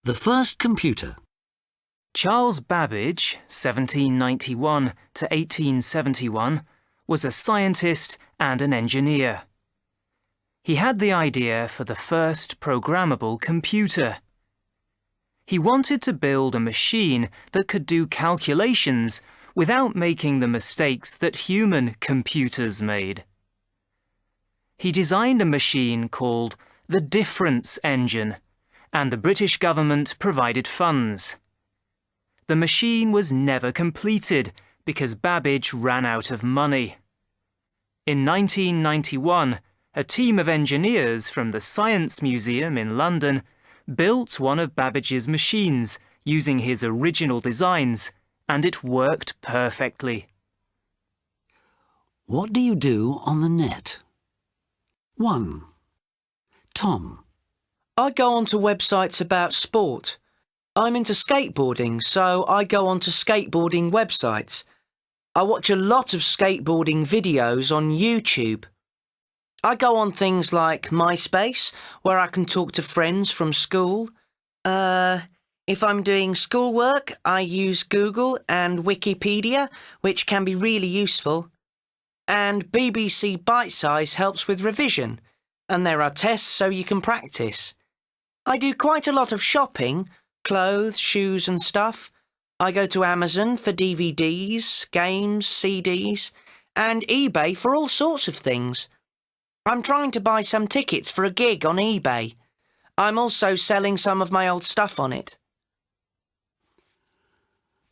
The first computer. Charles Babbage, 1791 to 1871, was a scientist and an engineer. He had the idea for the first programmable computer. He wanted to build a machine that could do calculations without making the mistakes that human computers made. He designed a machine called the difference engine, and the British government provided funds. The machine was never completed because Babbage ran out of money. In 1991, a team of engineers from the Science Museum in London built one of Babbage's machines using his original designs, and it worked perfectly. What do you do on the net? 1. Tom. I go onto websites about sport. I'm into skateboarding, so I go onto skateboarding websites. I watch a lot of skateboarding videos on YouTube. I go on things like MySpace, where I can talk to friends from school. If I'm doing schoolwork, I use Google and Wikipedia, which can be really useful. And BBC Bitesize helps with revision, and there are tests so you can practice. I do quite a lot of shopping, clothes, shoes and stuff. I go to Amazon for DVDs, games, CDs, and eBay for all sorts of things. I'm trying to buy some tickets for a gig on eBay. I'm also selling some of my old stuff on it.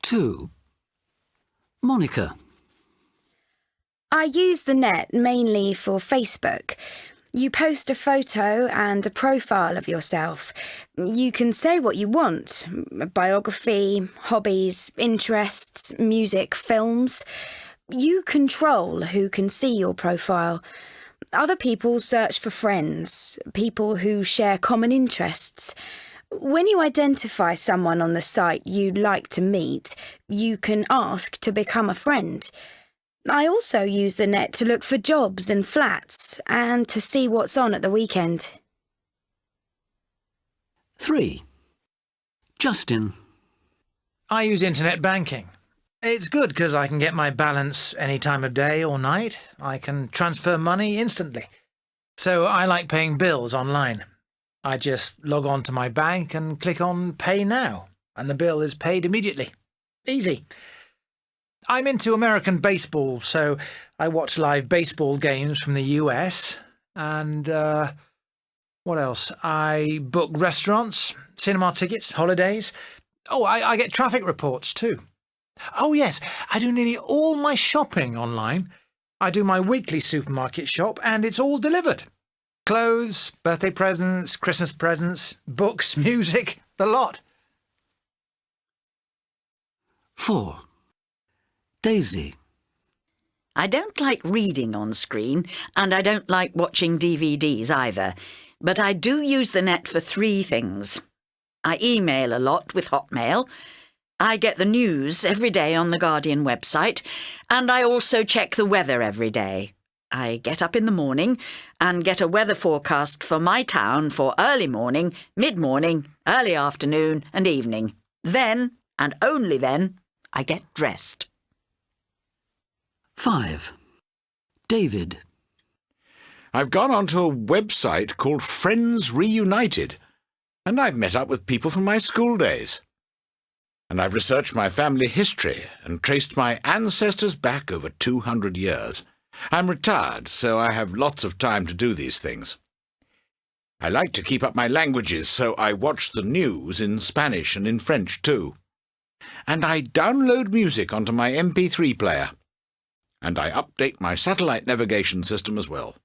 2. Monica. I use the net mainly for Facebook. You post a photo and a profile of yourself. You can say what you want: biography, hobbies, interests, music, films. You control who can see your profile. Other people search for friends, people who share common interests. When you identify someone on the site you'd like to meet, you can ask to become a friend. I also use the net to look for jobs and flats and to see what's on at the weekend. 3. Justin. I use internet banking. It's good because I can get my balance any time of day or night. I can transfer money instantly. So I like paying bills online. I just log on to my bank and click on Pay Now, and the bill is paid immediately. Easy. I'm into American baseball, so I watch live baseball games from the US. And, what else? I book restaurants, cinema tickets, holidays. Oh, I get traffic reports too. Oh yes, I do nearly all my shopping online. I do my weekly supermarket shop and it's all delivered. Clothes, birthday presents, Christmas presents, books, music, the lot. 4. Daisy. I don't like reading on screen, and I don't like watching DVDs either, but I do use the net for 3 things. I email a lot with Hotmail, I get the news every day on the Guardian website, and I also check the weather every day. I get up in the morning and get a weather forecast for my town for early morning, mid-morning, early afternoon and evening. Then, and only then, I get dressed. 5. David. I've gone onto a website called Friends Reunited, and I've met up with people from my school days. And I've researched my family history and traced my ancestors back over 200 years. I'm retired, so I have lots of time to do these things. I like to keep up my languages, so I watch the news in Spanish and in French too. And I download music onto my MP3 player. And I update my satellite navigation system as well.